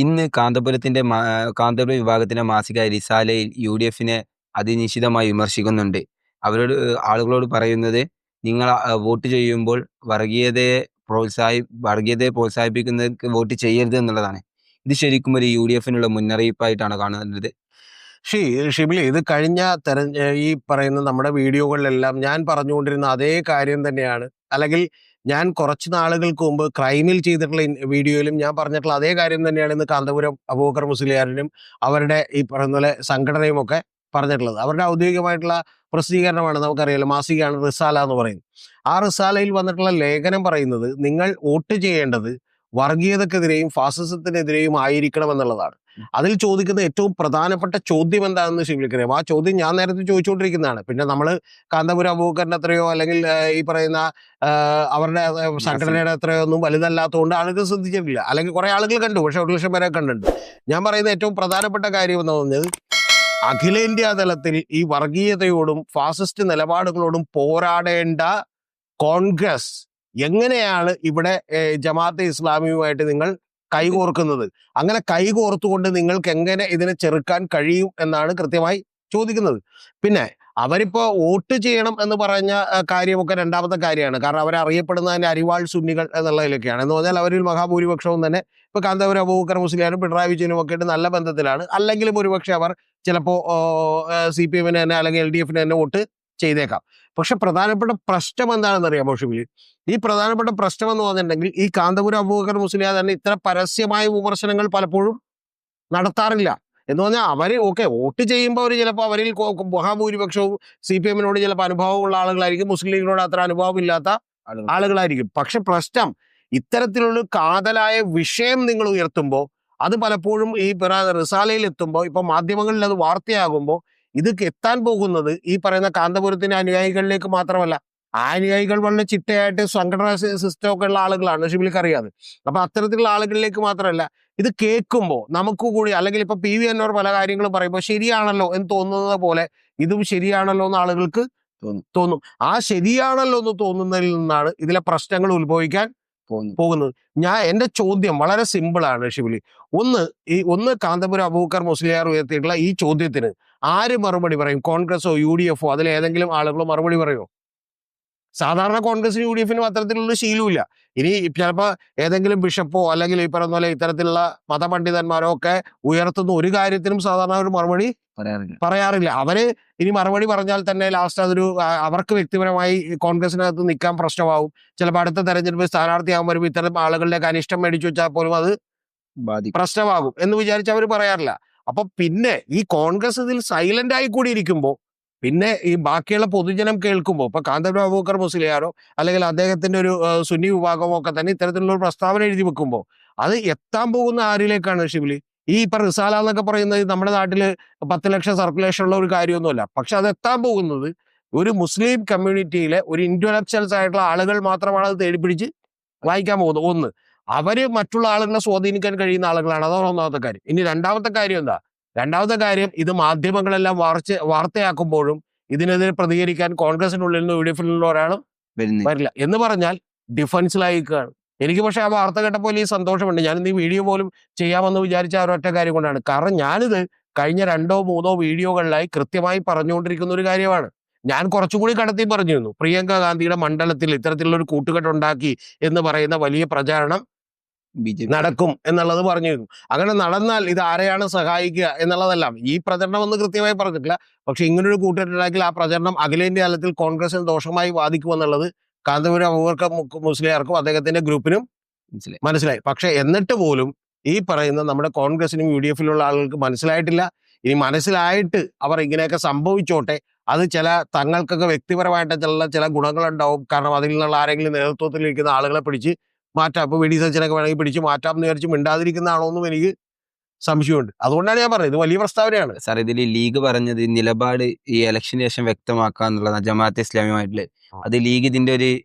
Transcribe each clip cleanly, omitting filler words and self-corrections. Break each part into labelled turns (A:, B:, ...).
A: ഇന്ന് കാന്തപുരം വിഭാഗത്തിന്റെ മാസിക റിസാലയിൽ യുഡിഎഫിനെ അതിനിശിതമായി വിമർശിക്കുന്നുണ്ട്. അവരോട് ആളുകളോട് പറയുന്നത്, നിങ്ങൾ വോട്ട് ചെയ്യുമ്പോൾ വർഗീയതയെ പ്രോത്സാഹിപ്പിക്കുന്നവർക്ക് വോട്ട് ചെയ്യരുത് എന്നുള്ളതാണ്. ഇത് ശരിക്കും ഒരു യുഡിഎഫിനുള്ള മുന്നറിയിപ്പായിട്ടാണ് കാണുന്നത്.
B: ഷിബിലി, ഇത് കഴിഞ്ഞ ഈ പറയുന്ന നമ്മുടെ വീഡിയോകളിലെല്ലാം ഞാൻ പറഞ്ഞുകൊണ്ടിരുന്ന അതേ കാര്യം തന്നെയാണ്. അല്ലെങ്കിൽ ഞാൻ കുറച്ച് നാളുകൾക്ക് മുമ്പ് ക്രൈമിൽ ചെയ്തിട്ടുള്ള വീഡിയോയിലും ഞാൻ പറഞ്ഞിട്ടുള്ള അതേ കാര്യം തന്നെയാണ് ഇന്ന് കാന്തപുരം അബൂബക്കർ മുസ്ലിയാരിനും അവരുടെ ഈ പറയുന്ന പോലെ സംഘടനയും ഒക്കെ പറഞ്ഞിട്ടുള്ളത്. അവരുടെ ഔദ്യോഗികമായിട്ടുള്ള പ്രസിദ്ധീകരണമാണ്, നമുക്കറിയാലോ, മാസികയാണ് റിസാല എന്ന് പറയുന്നത്. ആ റിസാലയിൽ വന്നിട്ടുള്ള ലേഖനം പറയുന്നത് നിങ്ങൾ വോട്ട് ചെയ്യേണ്ടത് വർഗീയതക്കെതിരെയും ഫാസിസത്തിനെതിരെയും ആയിരിക്കണം എന്നുള്ളതാണ്. അതിൽ ചോദിക്കുന്ന ഏറ്റവും പ്രധാനപ്പെട്ട ചോദ്യം എന്താണെന്ന് ശിവലിക്കറിയാം. ആ ചോദ്യം ഞാൻ നേരത്തെ ചോദിച്ചുകൊണ്ടിരിക്കുന്നതാണ്. പിന്നെ നമ്മൾ കാന്തപുരം അബൂബക്കറിന്റെ അത്രയോ അല്ലെങ്കിൽ ഈ പറയുന്ന അവരുടെ സംഘടനയുടെ അത്രയോ ഒന്നും വലുതല്ലാത്തതുകൊണ്ട് ആളുകൾ ശ്രദ്ധിച്ചിട്ടില്ല. അല്ലെങ്കിൽ കുറെ ആളുകൾ കണ്ടു, പക്ഷെ 1 ലക്ഷം പേരെ കണ്ടിട്ടുണ്ട്. ഞാൻ പറയുന്ന ഏറ്റവും പ്രധാനപ്പെട്ട കാര്യം എന്ന് പറഞ്ഞത്, അഖിലേന്ത്യാ തലത്തിൽ ഈ വർഗീയതയോടും ഫാസിസ്റ്റ് നിലപാടുകളോടും പോരാടേണ്ട കോൺഗ്രസ് എങ്ങനെയാണ് ഇവിടെ ജമാഅത്തെ ഇസ്ലാമിയുമായിട്ട് നിങ്ങൾ കൈകോർക്കുന്നത്? അങ്ങനെ കൈകോർത്തുകൊണ്ട് നിങ്ങൾക്ക് എങ്ങനെ ഇതിനെ ചെറുക്കാൻ കഴിയും എന്നാണ് കൃത്യമായി ചോദിക്കുന്നത്. പിന്നെ അവരിപ്പോ വോട്ട് ചെയ്യണം എന്ന് പറഞ്ഞ കാര്യമൊക്കെ രണ്ടാമത്തെ കാര്യമാണ്. കാരണം അവരറിയപ്പെടുന്നതിന്റെ അരിവാൾ സുന്നികൾ എന്നുള്ളതിലൊക്കെയാണ്. എന്ന് പറഞ്ഞാൽ അവരിൽ മഹാഭൂരിപക്ഷവും തന്നെ ഇപ്പൊ കാന്തപുരം അബൂബക്കർ മുസ്ലിയാരും പിണറായി വിജയനും ഒക്കെ ആയിട്ട് നല്ല ബന്ധത്തിലാണ്. അല്ലെങ്കിലും ഒരുപക്ഷെ അവർ ചിലപ്പോ CPM-ന് തന്നെ അല്ലെങ്കിൽ LDF-ന് തന്നെ വോട്ട് ചെയ്തേക്കാം. പക്ഷെ പ്രധാനപ്പെട്ട പ്രശ്നം എന്താണെന്ന് അറിയാമോ ഷിബിലി? ഈ പ്രധാനപ്പെട്ട പ്രശ്നം എന്ന് പറഞ്ഞിട്ടുണ്ടെങ്കിൽ ഈ കാന്തപുരം അബൂബക്കർ മുസ്ലിയാർ തന്നെ ഇത്ര പരസ്യമായ വിമർശനങ്ങൾ പലപ്പോഴും നടത്താറില്ല. എന്ന് പറഞ്ഞാൽ അവര് വോട്ട് ചെയ്യുമ്പോൾ അവർ ചിലപ്പോൾ അവരിൽ മഹാഭൂരിപക്ഷവും CPM-നോട് ചിലപ്പോൾ അനുഭവമുള്ള ആളുകളായിരിക്കും, മുസ്ലിം ലീഗിനോട് അത്ര അനുഭവമില്ലാത്ത ആളുകളായിരിക്കും. പക്ഷെ പ്രശ്നം, ഇത്തരത്തിലുള്ള കാതലായ വിഷയം നിങ്ങൾ ഉയർത്തുമ്പോൾ അത് പലപ്പോഴും ഈ റിസാലയിൽ എത്തുമ്പോൾ, ഇപ്പൊ മാധ്യമങ്ങളിൽ അത് വാർത്തയാകുമ്പോൾ ഇത് എത്താൻ പോകുന്നത് ഈ പറയുന്ന കാന്തപുരത്തിന്റെ അനുയായികളിലേക്ക് മാത്രമല്ല. ആ അനുയായികൾ വളരെ ചിട്ടയായിട്ട് സംഘടനാ സിസ്റ്റം ഒക്കെ ഉള്ള ആളുകളാണ്, ഷിബിലിക്ക് അറിയാതെ. അപ്പൊ അത്തരത്തിലുള്ള ആളുകളിലേക്ക് മാത്രമല്ല, ഇത് കേൾക്കുമ്പോൾ നമുക്ക് കൂടി, അല്ലെങ്കിൽ ഇപ്പൊ PV അൻവർ പല കാര്യങ്ങളും പറയുമ്പോൾ ശരിയാണല്ലോ എന്ന് തോന്നുന്നത് പോലെ ഇതും ശരിയാണല്ലോ എന്ന് ആളുകൾക്ക് തോന്നും. ആ ശരിയാണല്ലോ എന്ന് തോന്നുന്നതിൽ നിന്നാണ് ഇതിലെ പ്രശ്നങ്ങൾ ഉത്ഭവിക്കാൻ പോകുന്നത്. എന്റെ ചോദ്യം വളരെ സിമ്പിൾ ആണ് ഷിബിലി. ഒന്ന് കാന്തപുരം അബൂബക്കർ മുസ്ലിയാർ ഉയർത്തിയിട്ടുള്ള ഈ ചോദ്യത്തിന് ആര് മറുപടി പറയും? കോൺഗ്രസോ UDF-ഓ അതിലേതെങ്കിലും ആളുകളോ മറുപടി പറയോ? സാധാരണ കോൺഗ്രസിനും UDF-നും അത്തരത്തിലുള്ള ശീലമില്ല. ഇനി ചിലപ്പോൾ ഏതെങ്കിലും ബിഷപ്പോ അല്ലെങ്കിൽ ഈ പറയുന്ന പോലെ ഇത്തരത്തിലുള്ള മതപണ്ഡിതന്മാരോ ഒക്കെ ഉയർത്തുന്ന ഒരു കാര്യത്തിനും സാധാരണ ഒരു മറുപടി പറയാറില്ല. അവര് ഇനി മറുപടി പറഞ്ഞാൽ തന്നെ ലാസ്റ്റ് അതൊരു അവർക്ക് വ്യക്തിപരമായി കോൺഗ്രസിനകത്ത് നിൽക്കാൻ പ്രശ്നമാവും. ചിലപ്പോൾ അടുത്ത തെരഞ്ഞെടുപ്പ് സ്ഥാനാർത്ഥിയാകുമ്പോൾ വരുമ്പോൾ ഇത്തരം ആളുകളുടെ അനിഷ്ടം മേടിച്ചു വെച്ചാൽ പോലും അത് പ്രശ്നമാകും എന്ന് വിചാരിച്ച് അവർ പറയാറില്ല. അപ്പൊ പിന്നെ ഈ കോൺഗ്രസ് ഇതിൽ സൈലന്റ് ആയി കൂടി ഇരിക്കുമ്പോൾ പിന്നെ ഈ ബാക്കിയുള്ള പൊതുജനം കേൾക്കുമ്പോൾ, ഇപ്പൊ കാന്തപുരം അബൂബക്കർ മുസ്ലിയാരോ അല്ലെങ്കിൽ അദ്ദേഹത്തിന്റെ ഒരു സുന്നി വിഭാഗമോ ഒക്കെ തന്നെ ഇത്തരത്തിലുള്ള ഒരു പ്രസ്താവന എഴുതി വെക്കുമ്പോൾ അത് എത്താൻ പോകുന്ന ആരിലേക്കാണ് ഷിബിലി? ഈ ഇപ്പൊ റിസാല എന്നൊക്കെ പറയുന്നത് നമ്മുടെ നാട്ടില് 10 ലക്ഷം സർക്കുലേഷൻ ഉള്ള ഒരു കാര്യമൊന്നുമല്ല. പക്ഷെ അത് എത്താൻ പോകുന്നത് ഒരു മുസ്ലിം കമ്മ്യൂണിറ്റിയിലെ ഒരു ഇന്റലക്ച്വൽസ് ആയിട്ടുള്ള ആളുകൾ മാത്രമാണ് അത് തേടിപ്പിടിച്ച് വായിക്കാൻ പോകുന്നത്. ഒന്ന്, അവര് മറ്റുള്ള ആളുകളെ സ്വാധീനിക്കാൻ കഴിയുന്ന ആളുകളാണ്. അതാണ് ഒന്നാമത്തെ കാര്യം. ഇനി രണ്ടാമത്തെ കാര്യം എന്താ? രണ്ടാമത്തെ കാര്യം, ഇത് മാധ്യമങ്ങളെല്ലാം വാർത്തയാക്കുമ്പോഴും ഇതിനെതിരെ പ്രതികരിക്കാൻ കോൺഗ്രസിനുള്ളിൽ നിന്ന് UDF-ൽ നിന്നുള്ള ഒരാളും വരില്ല. എന്ന് പറഞ്ഞാൽ ഡിഫൻസിലായിക്കാണ്. എനിക്ക് പക്ഷെ ആ വാർത്ത കേട്ടപ്പോൾ ഈ സന്തോഷമുണ്ട്. ഞാനിന്ന് ഈ വീഡിയോ പോലും ചെയ്യാമെന്ന് വിചാരിച്ച ഒരൊറ്റ കാര്യം കൊണ്ടാണ്. കാരണം ഞാനിത് കഴിഞ്ഞ 2 or 3 വീഡിയോകളിലായി കൃത്യമായി പറഞ്ഞുകൊണ്ടിരിക്കുന്ന ഒരു കാര്യമാണ്. ഞാൻ കുറച്ചുകൂടി കടത്തി പറഞ്ഞിരുന്നു, പ്രിയങ്ക ഗാന്ധിയുടെ മണ്ഡലത്തിൽ ഇത്തരത്തിലുള്ള ഒരു കൂട്ടുകെട്ടുണ്ടാക്കി എന്ന് പറയുന്ന വലിയ പ്രചാരണം നടക്കും എന്നുള്ളത് പറഞ്ഞിരുന്നു. അങ്ങനെ നടന്നാൽ ഇത് ആരെയാണ് സഹായിക്കുക എന്നുള്ളതെല്ലാം ഈ പ്രചരണം ഒന്നും കൃത്യമായി പറഞ്ഞിട്ടില്ല. പക്ഷെ ഇങ്ങനൊരു കൂട്ടുകെട്ടുണ്ടാക്കിയാൽ ആ പ്രചരണം അഖിലേന്ത്യാ തലത്തിൽ കോൺഗ്രസിന് ദോഷമായി ബാധിക്കുമെന്നുള്ളത് കാന്തപുരം അബൂബക്കർ മുസ്ലിയാർക്കും അദ്ദേഹത്തിന്റെ ഗ്രൂപ്പിനും മനസ്സിലായി. പക്ഷെ എന്നിട്ട് പോലും ഈ പറയുന്ന നമ്മുടെ കോൺഗ്രസിനും UDF-ലുള്ള ആളുകൾക്ക് മനസ്സിലായിട്ടില്ല. ഇനി മനസ്സിലായിട്ട് അവർ ഇങ്ങനെയൊക്കെ സംഭവിച്ചോട്ടെ, അത് തങ്ങൾക്കൊക്കെ വ്യക്തിപരമായിട്ട് ചില ഗുണങ്ങളുണ്ടാവും. കാരണം അതിൽ നിന്നുള്ള ആരെങ്കിലും നേതൃത്വത്തിലിരിക്കുന്ന ആളുകളെ പിടിച്ച് മാറ്റാം. ഇപ്പൊ VD സച്ചിനൊക്കെ വേണമെങ്കിൽ പിടിച്ച് മാറ്റാം എന്ന് വിചാരിച്ച് മിണ്ടാതിരിക്കുന്നതാണോ എന്നും എനിക്ക് സംശയമുണ്ട്. അതുകൊണ്ടാണ് ഞാൻ പറഞ്ഞത് ഇത് വലിയ പ്രസ്താവനയാണ്.
A: സാർ, ഇതിൽ ലീഗ് പറഞ്ഞത് നിലപാട് ഈ ഇലക്ഷന് ശേഷം വ്യക്തമാക്കുക എന്നുള്ളതാണ്, ജമാഅത്തെ ഇസ്ലാമിയുമായിട്ടുള്ള. അത് ലീഗ്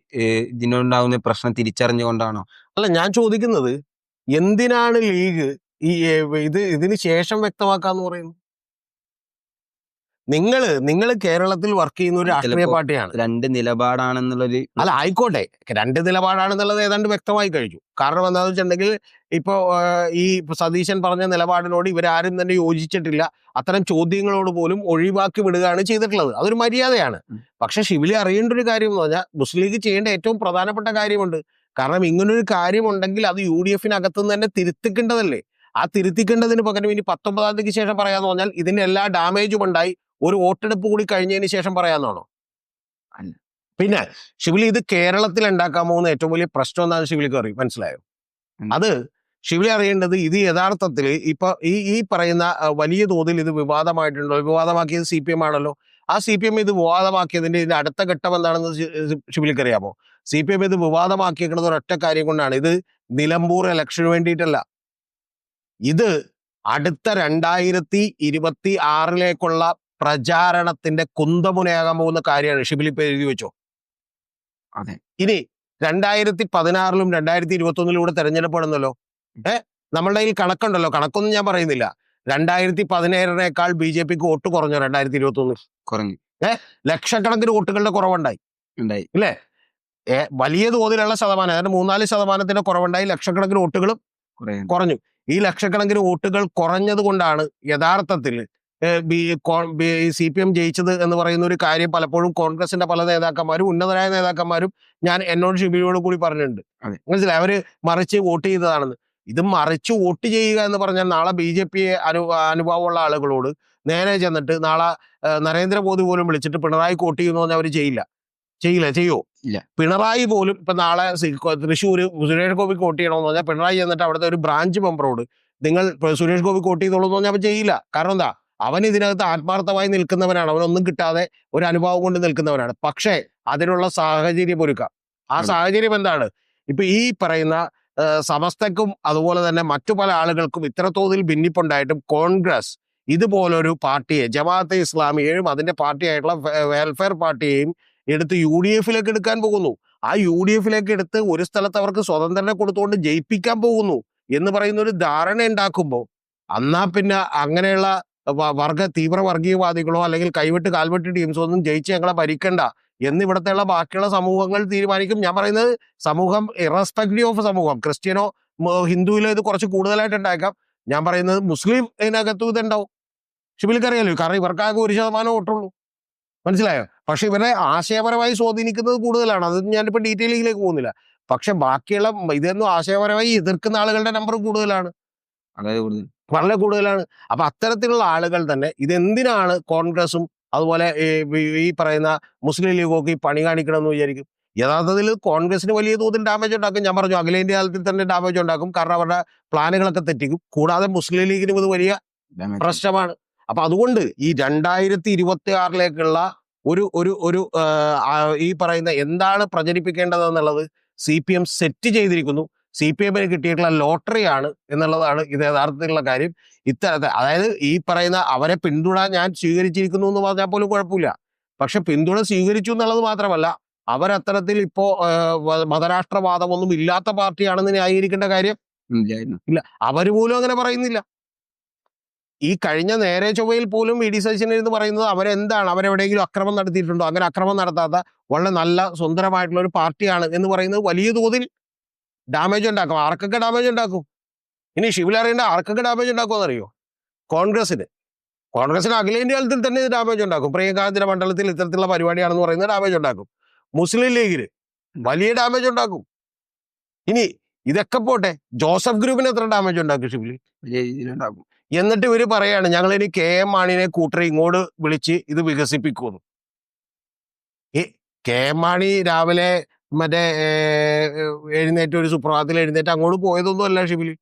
A: ഇതിനുണ്ടാകുന്ന പ്രശ്നം തിരിച്ചറിഞ്ഞുകൊണ്ടാണോ?
B: അല്ല, ഞാൻ ചോദിക്കുന്നത് എന്തിനാണ് ലീഗ് ഇതിന് ശേഷം വ്യക്തമാക്കാന്ന് പറയുന്നത്? നിങ്ങൾ കേരളത്തിൽ വർക്ക് ചെയ്യുന്ന ഒരു രാഷ്ട്രീയ
A: ചിലപ്പോ
B: പാർട്ടിയാണ്.
A: 2 നിലപാടാണെന്നുള്ളൊരു
B: അല്ല, ആയിക്കോട്ടെ, 2 നിലപാടാണെന്നുള്ളത് ഏതാണ്ട് വ്യക്തമായി കഴിഞ്ഞു. കാരണം എന്താണെന്ന് വെച്ചിട്ടുണ്ടെങ്കിൽ ഇപ്പൊ ഈ സതീശൻ പറഞ്ഞ നിലപാടിനോട് ഇവരാരും തന്നെ യോജിച്ചിട്ടില്ല. അത്തരം ചോദ്യങ്ങളോട് പോലും ഒഴിവാക്കി വിടുകയാണ് ചെയ്തിട്ടുള്ളത്. അതൊരു മര്യാദയാണ്. പക്ഷെ ഷിബിലി അറിയേണ്ട ഒരു കാര്യം എന്ന് പറഞ്ഞാൽ മുസ്ലിം ലീഗ് ചെയ്യേണ്ട ഏറ്റവും പ്രധാനപ്പെട്ട കാര്യമുണ്ട്. കാരണം ഇങ്ങനൊരു കാര്യമുണ്ടെങ്കിൽ അത് UDF-നകത്ത് നിന്ന് തന്നെ തിരുത്തിക്കേണ്ടതല്ലേ. ആ തിരുത്തിക്കേണ്ടതിന് പകരം ഇനി 19-ാം തീയതിക്ക് ശേഷം പറയാന്ന് പറഞ്ഞാൽ ഇതിന്റെ എല്ലാ ഡാമേജും ഉണ്ടായി ഒരു വോട്ടെടുപ്പ് കൂടി കഴിഞ്ഞതിന് ശേഷം പറയാന്നാണോ?
A: അല്ല.
B: പിന്നെ ഷിബിലി ഇത് കേരളത്തിൽ ഉണ്ടാക്കാൻ പോകുന്ന ഏറ്റവും വലിയ പ്രശ്നം എന്താണെന്ന് ഷിബിലിക്ക് അറിയും, മനസ്സിലായോ? അത് ഷിബിലി അറിയേണ്ടത് ഇത് യഥാർത്ഥത്തിൽ ഇപ്പൊ ഈ പറയുന്ന വലിയ തോതിൽ ഇത് വിവാദമായിട്ടുണ്ടോ? വിവാദമാക്കിയത് CPM ആണല്ലോ. ആ CPM ഇത് വിവാദമാക്കിയതിന്റെ ഇതിന്റെ അടുത്ത ഘട്ടം എന്താണെന്ന് ഷിബിലിക്ക് അറിയാമോ? CPM ഇത് വിവാദമാക്കിയേക്കുന്നത് ഒരൊറ്റ കാര്യം കൊണ്ടാണ്. ഇത് നിലമ്പൂർ ഇലക്ഷന് വേണ്ടിയിട്ടല്ല. ഇത് അടുത്ത 2026 പ്രചാരണത്തിന്റെ കുന്തമുനയാകാൻ പോകുന്ന കാര്യമാണ്. ഷിബിലി ഇപ്പൊ എഴുതി വെച്ചോ.
A: അതെ.
B: ഇനി 2016-ലും 2021-ലൂടെ തെരഞ്ഞെടുപ്പെടുന്നല്ലോ. നമ്മളുടെ കയ്യിൽ കണക്കുണ്ടല്ലോ. കണക്കൊന്നും ഞാൻ പറയുന്നില്ല. 2017-നേക്കാൾ BJPക്ക് വോട്ട് കുറഞ്ഞോ 2021?
A: കുറഞ്ഞു.
B: ലക്ഷക്കണക്കിന് വോട്ടുകളുടെ കുറവുണ്ടായി ഇല്ലേ? വലിയ തോതിലുള്ള ശതമാനം, അതായത് 3-4% കുറവുണ്ടായി. ലക്ഷക്കണക്കിന് വോട്ടുകളും കുറഞ്ഞു. ഈ ലക്ഷക്കണക്കിന് വോട്ടുകൾ കുറഞ്ഞത് കൊണ്ടാണ് യഥാർത്ഥത്തിൽ CPM ജയിച്ചത് എന്ന് പറയുന്ന ഒരു കാര്യം പലപ്പോഴും കോൺഗ്രസിന്റെ പല നേതാക്കന്മാരും ഉന്നതരായ നേതാക്കന്മാരും എന്നോട് ഷിബിലിയോട് കൂടി പറഞ്ഞിട്ടുണ്ട്. മനസ്സിലായി? അവര് മറിച്ച് വോട്ട് ചെയ്തതാണെന്ന്. ഇത് മറിച്ച് വോട്ട് ചെയ്യുക എന്ന് പറഞ്ഞാൽ നാളെ BJP അനുഭവമുള്ള ആളുകളോട് നേരെ ചെന്നിട്ട് നാളെ നരേന്ദ്രമോദി പോലും വിളിച്ചിട്ട് പിണറായിക്ക് വോട്ട് ചെയ്യുമെന്ന് പറഞ്ഞാൽ അവർ ചെയ്യോ?
A: ഇല്ല.
B: പിണറായി പോലും ഇപ്പൊ നാളെ തൃശ്ശൂർ സുരേഷ് ഗോപിക്ക് വോട്ട് ചെയ്യണമെന്ന് പറഞ്ഞാൽ പിണറായി ചെന്നിട്ട് അവിടുത്തെ ഒരു ബ്രാഞ്ച് മെമ്പറോട് നിങ്ങൾ സുരേഷ് ഗോപിക്ക് വോട്ട് ചെയ്തോളൂ എന്ന് പറഞ്ഞാൽ അവൻ ചെയ്യില്ല. കാരണം എന്താ? അവൻ ഇതിനകത്ത് ആത്മാർത്ഥമായി നിൽക്കുന്നവനാണ്. അവനൊന്നും കിട്ടാതെ ഒരു അനുഭവം കൊണ്ട് നിൽക്കുന്നവനാണ്. പക്ഷേ അതിനുള്ള സാഹചര്യം ഒരുക്കാം. ആ സാഹചര്യം എന്താണ്? ഇപ്പൊ ഈ പറയുന്ന സമസ്തക്കും അതുപോലെ തന്നെ മറ്റു പല ആളുകൾക്കും ഇത്ര തോതിൽ ഭിന്നിപ്പുണ്ടായിട്ടും കോൺഗ്രസ് ഇതുപോലൊരു പാർട്ടിയെ, ജമാഅത്തെ ഇസ്ലാമിയെയും അതിന്റെ പാർട്ടിയായിട്ടുള്ള വെൽഫെയർ പാർട്ടിയെയും എടുത്ത് UDF-ലേക്ക് എടുക്കാൻ പോകുന്നു. ആ UDF-ലേക്ക് എടുത്ത് ഒരു സ്ഥലത്ത് അവർക്ക് സ്വതന്ത്രനെ കൊടുത്തുകൊണ്ട് ജയിപ്പിക്കാൻ പോകുന്നു എന്ന് പറയുന്ന ഒരു ധാരണ ഉണ്ടാക്കുമ്പോൾ എന്നാ പിന്നെ അങ്ങനെയുള്ള തീവ്ര വർഗീയവാദികളോ അല്ലെങ്കിൽ കൈവിട്ട് കാൽവിട്ട് ടീംസോ ഒന്നും ജയിച്ച് ഞങ്ങളെ ഭരിക്കണ്ട എന്ന് ഇവിടത്തെയുള്ള ബാക്കിയുള്ള സമൂഹങ്ങൾ തീരുമാനിക്കും. ഞാൻ പറയുന്നത് സമൂഹം ഇറസ്പെക്റ്റീവ് ഓഫ് സമൂഹം, ക്രിസ്ത്യനോ ഹിന്ദുവിലോ ഇത് കുറച്ച് കൂടുതലായിട്ട് ഉണ്ടായേക്കാം. ഞാൻ പറയുന്നത് മുസ്ലിം ഇതിനകത്തും ഇതുണ്ടാവും. ഷിബിലിക്കറിയാലോ, കാരണം ഇവർക്കാകെ 1% വോട്ടുള്ളൂ. മനസ്സിലായോ? പക്ഷെ ഇവരെ ആശയപരമായി സ്വാധീനിക്കുന്നത് കൂടുതലാണ്. അത് ഞാനിപ്പോ ഡീറ്റെയിലിംഗിലേക്ക് പോകുന്നില്ല. പക്ഷെ ബാക്കിയുള്ള ഇതൊന്നും ആശയപരമായി എതിർക്കുന്ന ആളുകളുടെ നമ്പർ കൂടുതലാണ്, വളരെ കൂടുതലാണ്. അപ്പൊ അത്തരത്തിലുള്ള ആളുകൾ തന്നെ ഇതെന്തിനാണ് കോൺഗ്രസും അതുപോലെ ഈ പറയുന്ന മുസ്ലിം ലീഗൊക്കെ ഈ പണി കാണിക്കണമെന്ന് വിചാരിക്കും. യഥാർത്ഥത്തിൽ കോൺഗ്രസിന് വലിയ തോതിൽ ഡാമേജ് ഉണ്ടാക്കും. ഞാൻ പറഞ്ഞു, അഖിലേന്ത്യാ തലത്തിൽ തന്നെ ഡാമേജ് ഉണ്ടാക്കും. കാരണം അവരുടെ പ്ലാനുകളൊക്കെ തെറ്റിക്കും. കൂടാതെ മുസ്ലിം ലീഗിനും ഇത് വലിയ പ്രശ്നമാണ്. അപ്പൊ അതുകൊണ്ട് ഈ 2026-ലേക്കുള്ള ഒരു ഈ പറയുന്ന എന്താണ് പ്രചരിപ്പിക്കേണ്ടതെന്നുള്ളത് CPM സെറ്റ് ചെയ്തിരിക്കുന്നു. CPM-ന് കിട്ടിയിട്ടുള്ള ലോട്ടറിയാണ് എന്നുള്ളതാണ് ഇത് യഥാർത്ഥത്തിലുള്ള കാര്യം. അതായത് ഈ പറയുന്ന അവരെ പിന്തുണ ഞാൻ സ്വീകരിച്ചിരിക്കുന്നു എന്ന് പറഞ്ഞാൽ പോലും കുഴപ്പമില്ല. പക്ഷെ പിന്തുണ സ്വീകരിച്ചു എന്നുള്ളത് മാത്രമല്ല, അവരത്തരത്തിൽ ഇപ്പോ മതരാഷ്ട്രവാദമൊന്നും ഇല്ലാത്ത പാർട്ടിയാണെന്ന് ന്യായീകരിക്കേണ്ട കാര്യം ഇല്ല. അവര് പോലും അങ്ങനെ പറയുന്നില്ല. ഈ കഴിഞ്ഞ നേരെ ചൊവ്വയിൽ പോലും VD സതീശൻ എന്ന് പറയുന്നത് അവരെന്താണ്, അവരെവിടെയെങ്കിലും അക്രമം നടത്തിയിട്ടുണ്ടോ? അങ്ങനെ അക്രമം നടത്താത്ത വളരെ നല്ല സുന്ദരമായിട്ടുള്ള ഒരു പാർട്ടിയാണ് എന്ന് പറയുന്നത് വലിയ തോതിൽ ഡാമേജ് ഉണ്ടാക്കും. ആർക്കൊക്കെ ഡാമേജ് ഉണ്ടാക്കും? ഇനി ഷിബിൽ അറിയേണ്ട ആർക്കൊക്കെ ഡാമേജ് ഉണ്ടാക്കുമെന്ന് അറിയോ? കോൺഗ്രസിന് അഖിലേന്ത്യാ തലത്തിൽ തന്നെ ഇത് ഡാമേജ് ഉണ്ടാക്കും. പ്രിയങ്കാന്തിന്റെ മണ്ഡലത്തിൽ ഇത്തരത്തിലുള്ള പരിപാടിയാണെന്ന് പറയുന്നത് ഡാമേജ് ഉണ്ടാക്കും. മുസ്ലിം ലീഗിന് വലിയ ഡാമേജ് ഉണ്ടാക്കും. ഇനി ഇതൊക്കെ പോട്ടെ, ജോസഫ് ഗ്രൂപ്പിന് എത്ര ഡാമേജ് ഉണ്ടാക്കും ഷിബിലി?
A: വലിയ രീതിയിലുണ്ടാക്കും.
B: എന്നിട്ട് ഇവര് പറയാണ് ഞങ്ങളിനി KM മാണിനെ കൂട്ടരെ ഇങ്ങോട്ട് വിളിച്ച് ഇത് വികസിപ്പിക്കുമെന്ന്. KM മാണി രാവിലെ മറ്റേ എഴുന്നേറ്റ് ഒരു സുപ്രഭാതത്തിൽ എഴുന്നേറ്റ് അങ്ങോട്ട് പോയതൊന്നും അല്ല ഷിബിലി.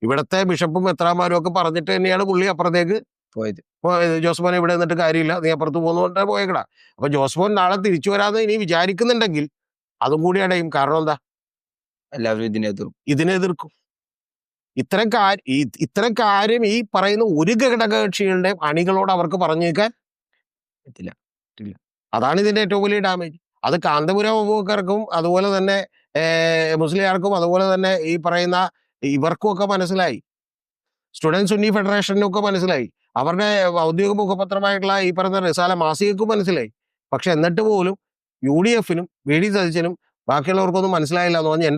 B: ഇവിടത്തെ ബിഷപ്പും മെത്രാന്മാരും ഒക്കെ പറഞ്ഞിട്ട് തന്നെയാണ് പുള്ളി അപ്പുറത്തേക്ക്
A: പോയത്.
B: ജോസ്മോൻ ഇവിടെ നിന്നിട്ട് കാര്യമില്ല, നീ അപ്പുറത്ത് പോകുന്നോണ്ടാ പോയേക്കടാ. അപ്പൊ ജോസ്മോൻ നാളെ തിരിച്ചു വരാതെ ഇനി വിചാരിക്കുന്നുണ്ടെങ്കിൽ അതും കൂടി അടയും. കാരണം എന്താ?
A: എല്ലാവരും
B: ഇതിനെ എതിർക്കും. ഇത്തരം കാര്യം ഈ പറയുന്ന ഒരു ഘടകകക്ഷികളുടെ അണികളോട് അവർക്ക് പറഞ്ഞേക്കാൻ പറ്റില്ല. അതാണ് ഇതിന്റെ ഏറ്റവും വലിയ ഡാമേജ്. അത് കാന്തപുരം അബൂബക്കർക്കും അതുപോലെ തന്നെ മുസ്ലിയാർക്കും അതുപോലെ തന്നെ ഈ പറയുന്ന ഇവർക്കും ഒക്കെ മനസ്സിലായി. സ്റ്റുഡൻറ് സുന്നി ഫെഡറേഷനും ഒക്കെ മനസ്സിലായി. അവരുടെ ഔദ്യോഗിക മുഖപത്രമായിട്ടുള്ള ഈ പറയുന്ന റിസാല മാസികക്കും മനസ്സിലായി. പക്ഷെ എന്നിട്ട് പോലും UDF-നും VD സതീശനും ബാക്കിയുള്ളവർക്കൊന്നും മനസ്സിലായില്ല എന്ന് പറഞ്ഞാൽ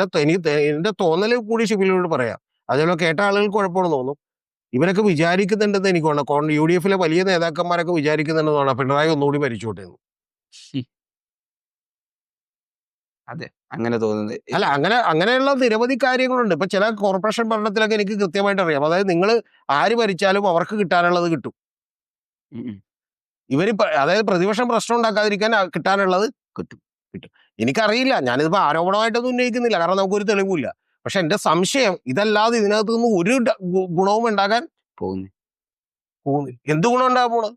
B: എന്റെ തോന്നൽ കൂടി ഷിബിലിനോട് പറയാം. അതേപോലെ കേട്ട ആളുകൾക്ക് കുഴപ്പമാണെന്ന് തോന്നുന്നു. ഇവരൊക്കെ വിചാരിക്കുന്നുണ്ടെന്ന് എനിക്ക് തോന്നുന്നു. UDF-ലെ വലിയ നേതാക്കന്മാരൊക്കെ വിചാരിക്കുന്നുണ്ടെന്ന് തോന്നുന്നു പിണറായി ഒന്നുകൂടി ഭരിച്ചോട്ടെ എന്ന്.
A: അതെ, അങ്ങനെ തോന്നുന്നത്.
B: അല്ല അങ്ങനെയുള്ള നിരവധി കാര്യങ്ങളുണ്ട്. ഇപ്പൊ ചില കോർപ്പറേഷൻ ഭരണത്തിലൊക്കെ എനിക്ക് കൃത്യമായിട്ട് അറിയാം. അതായത് നിങ്ങൾ ആര് ഭരിച്ചാലും അവർക്ക് കിട്ടാനുള്ളത് കിട്ടും.
A: ഉം, ഉം.
B: അതായത് പ്രതിപക്ഷം പ്രശ്നം ഉണ്ടാക്കാതിരിക്കാൻ കിട്ടാനുള്ളത് കിട്ടും. എനിക്കറിയില്ല, ഞാനിതിപ്പോ ആരോപണമായിട്ടൊന്നും ഉന്നയിക്കുന്നില്ല, കാരണം നമുക്കൊരു തെളിവില്ല. പക്ഷെ എന്റെ സംശയം ഇതല്ലാതെ ഇതിനകത്ത് നിന്ന് ഒരു ഗുണവും ഉണ്ടാകാൻ
A: പോകുന്നു.
B: എന്ത് ഗുണം ഉണ്ടാകാൻ പോണത്?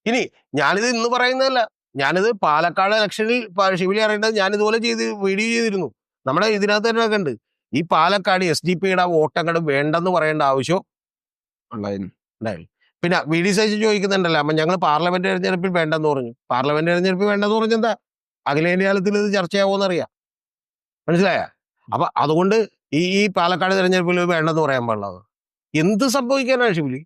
B: ഇനി ഞാനിത് ഇന്ന് പറയുന്നതല്ല, ഞാനിത് പാലക്കാട് ഇലക്ഷനിൽ ഷിബിലി അറിയേണ്ടത് ഞാൻ ഇതുപോലെ വീഡിയോ ചെയ്തിരുന്നു. നമ്മുടെ ഇതിനകത്ത് തന്നെ ഉണ്ട്. ഈ പാലക്കാട് SDPയുടെ വോട്ടങ്ങട് വേണ്ടെന്ന് പറയേണ്ട ആവശ്യം ഉണ്ടായിരുന്നു. പിന്നെ VD സതീശൻ ചോദിക്കുന്നുണ്ടല്ലോ, അപ്പൊ ഞങ്ങൾ പാർലമെന്റ് തെരഞ്ഞെടുപ്പിൽ വേണ്ടെന്ന് പറഞ്ഞു. പാർലമെന്റ് തെരഞ്ഞെടുപ്പിൽ വേണ്ടെന്ന് പറഞ്ഞെന്താ? അഖിലേന്ത്യാതലത്തിൽ ഇത് ചർച്ചയാവുമെന്നറിയാം. മനസ്സിലായ? അപ്പൊ അതുകൊണ്ട് ഈ പാലക്കാട് തെരഞ്ഞെടുപ്പിൽ വേണ്ടെന്ന് പറയാൻ പാടുള്ളത് എന്ത് സംഭവിക്കാനാണ് ഷിബിലി?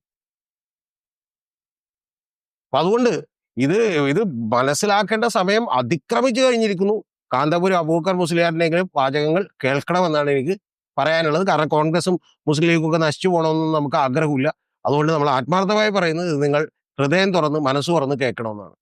B: അപ്പൊ അതുകൊണ്ട് ഇത് മനസ്സിലാക്കേണ്ട സമയം അതിക്രമിച്ചു കഴിഞ്ഞിരിക്കുന്നു. കാന്തപുരം അബൂബക്കർ മുസ്ലിയാറിനെങ്കിലും വാചകങ്ങൾ കേൾക്കണമെന്നാണ് എനിക്ക് പറയാനുള്ളത്. കാരണം കോൺഗ്രസും മുസ്ലിം ലീഗും ഒക്കെ നശിച്ചു പോകണമെന്നും നമുക്ക് ആഗ്രഹമില്ല. അതുകൊണ്ട് നമ്മൾ ആത്മാർത്ഥമായി പറയുന്നത്, നിങ്ങൾ ഹൃദയം തുറന്ന് മനസ്സ് തുറന്ന് കേൾക്കണമെന്നാണ്.